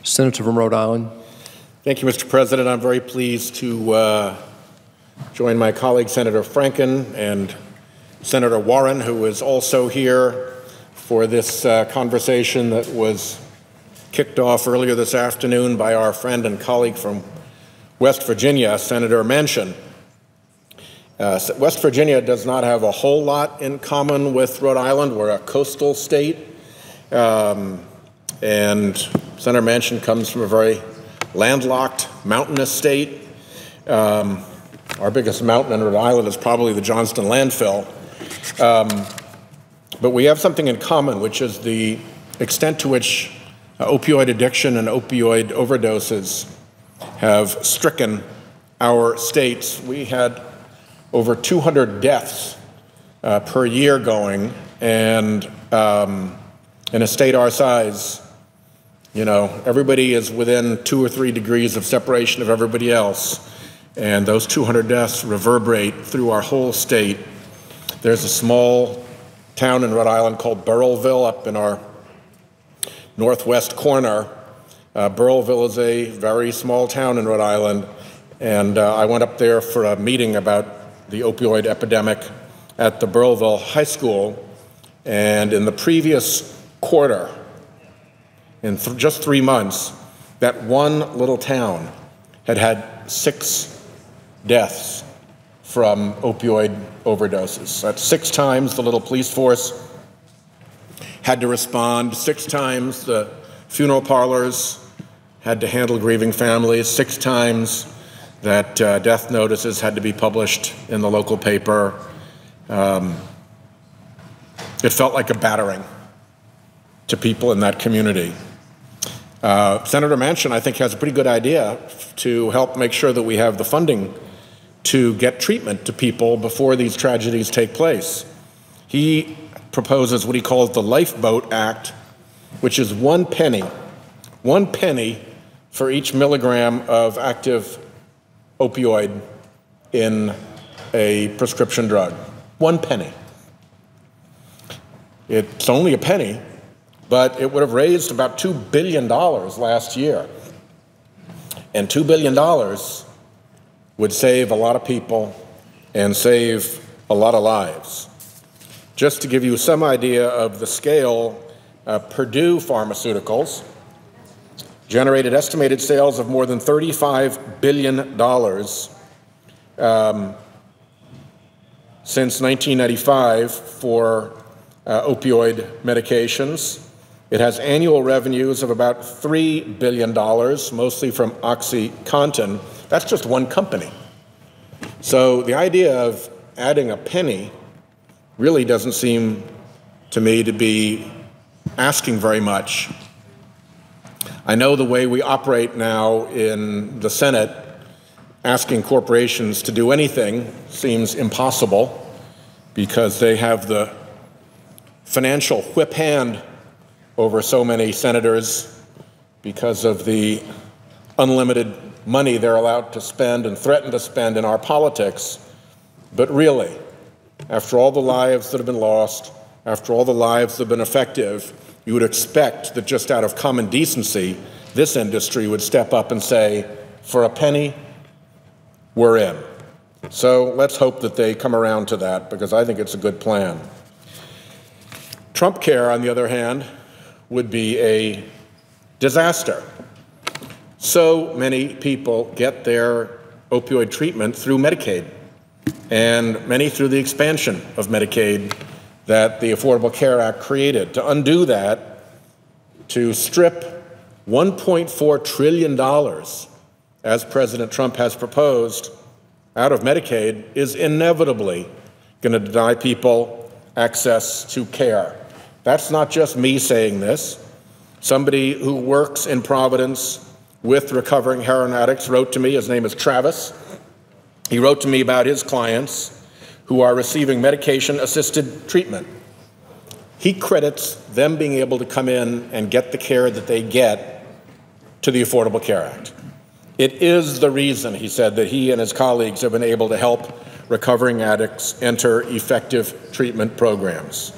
Senator from Rhode Island. Thank you, Mr. President. I'm very pleased to join my colleague, Senator Franken, and Senator Warren, who is also here for this conversation that was kicked off earlier this afternoon by our friend and colleague from West Virginia, Senator Manchin. West Virginia does not have a whole lot in common with Rhode Island. We're a coastal state, and Senator Manchin comes from a very landlocked, mountainous state. Our biggest mountain in Rhode Island is probably the Johnston landfill. But we have something in common, which is the extent to which opioid addiction and opioid overdoses have stricken our states. We had over 200 deaths per year going, and in a state our size, you know, everybody is within 2 or 3 degrees of separation of everybody else, and those 200 deaths reverberate through our whole state. There's a small town in Rhode Island called Burrillville up in our northwest corner. Burrillville is a very small town in Rhode Island, and I went up there for a meeting about the opioid epidemic at the Burrillville High School, and in the previous quarter, in just 3 months, that one little town had had 6 deaths from opioid overdoses. That's 6 times the little police force had to respond, 6 times the funeral parlors had to handle grieving families, 6 times that death notices had to be published in the local paper. It felt like a battering to people in that community. Senator Manchin, I think, has a pretty good idea to help make sure that we have the funding to get treatment to people before these tragedies take place. He proposes what he calls the Lifeboat Act, which is 1 penny for each milligram of active opioid in a prescription drug. 1 penny. It's only a penny, but it would have raised about $2 billion last year. And $2 billion would save a lot of people and save a lot of lives. Just to give you some idea of the scale, Purdue Pharmaceuticals generated estimated sales of more than $35 billion since 1995 for opioid medications. It has annual revenues of about $3 billion, mostly from OxyContin. That's just one company. So the idea of adding a penny really doesn't seem to me to be asking very much. I know the way we operate now in the Senate, asking corporations to do anything seems impossible because they have the financial whip hand over so many senators because of the unlimited money they're allowed to spend and threaten to spend in our politics. But really, after all the lives that have been lost, after all the lives that have been effective, you would expect that just out of common decency, this industry would step up and say, for a penny, we're in. So let's hope that they come around to that, because I think it's a good plan. Trump Care, on the other hand, would be a disaster. So many people get their opioid treatment through Medicaid, and many through the expansion of Medicaid that the Affordable Care Act created. To undo that, to strip $1.4 trillion, as President Trump has proposed, out of Medicaid is inevitably going to deny people access to care. That's not just me saying this. Somebody who works in Providence with recovering heroin addicts wrote to me. His name is Travis. He wrote to me about his clients who are receiving medication-assisted treatment. He credits them being able to come in and get the care that they get to the Affordable Care Act. It is the reason, he said, that he and his colleagues have been able to help recovering addicts enter effective treatment programs.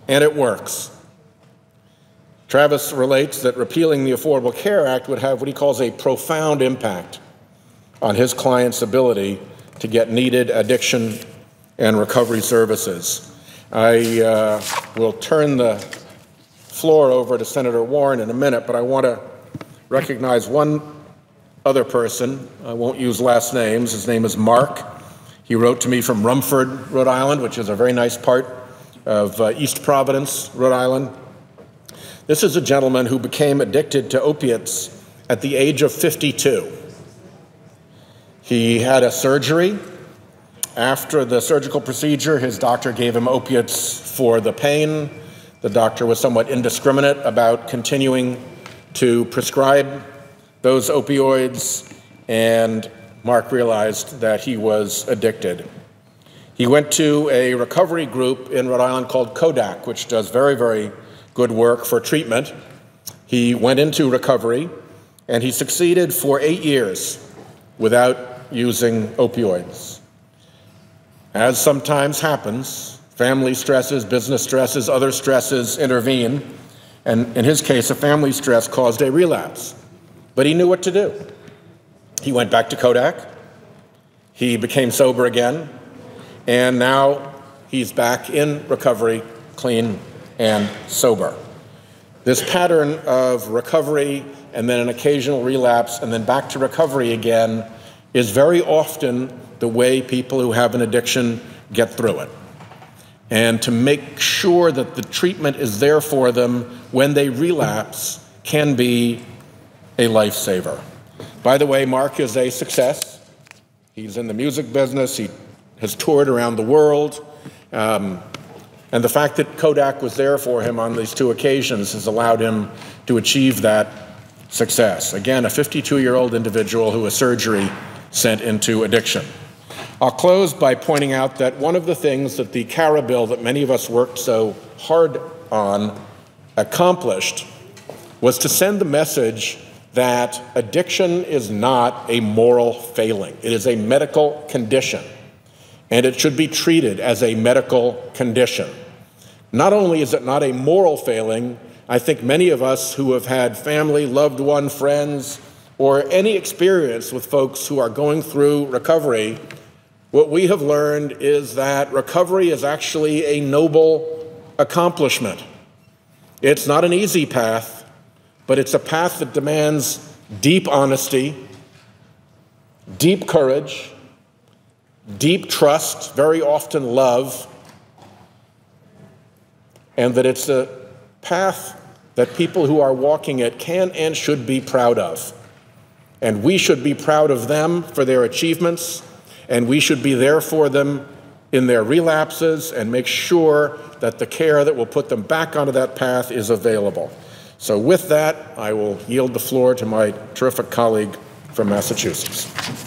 And it works. Travis relates that repealing the Affordable Care Act would have what he calls a profound impact on his client's ability to get needed addiction and recovery services. I will turn the floor over to Senator Warren in a minute, but I want to recognize one other person. I won't use last names. His name is Mark. He wrote to me from Rumford, Rhode Island, which is a very nice part of East Providence, Rhode Island. This is a gentleman who became addicted to opiates at the age of 52. He had a surgery. After the surgical procedure, his doctor gave him opiates for the pain. The doctor was somewhat indiscriminate about continuing to prescribe those opioids, and Mark realized that he was addicted. He went to a recovery group in Rhode Island called Kodak, which does very, very good work for treatment. He went into recovery, and he succeeded for 8 years without using opioids. As sometimes happens, family stresses, business stresses, other stresses intervene, and in his case, a family stress caused a relapse. But he knew what to do. He went back to Kodak, he became sober again, and now he's back in recovery, clean and sober. This pattern of recovery and then an occasional relapse and then back to recovery again is very often the way people who have an addiction get through it. And to make sure that the treatment is there for them when they relapse can be a lifesaver. By the way, Mark is a success. He's in the music business. He has toured around the world. And the fact that Kodak was there for him on these 2 occasions has allowed him to achieve that success. Again, a 52-year-old individual who a surgery sent into addiction. I'll close by pointing out that one of the things that the CARA bill that many of us worked so hard on accomplished was to send the message that addiction is not a moral failing. It is a medical condition, and it should be treated as a medical condition. Not only is it not a moral failing, I think many of us who have had family, loved one, friends, or any experience with folks who are going through recovery, what we have learned is that recovery is actually a noble accomplishment. It's not an easy path, but it's a path that demands deep honesty, deep courage, deep trust, very often love, and that it's a path that people who are walking it can and should be proud of. And we should be proud of them for their achievements, and we should be there for them in their relapses and make sure that the care that will put them back onto that path is available. So with that, I will yield the floor to my terrific colleague from Massachusetts.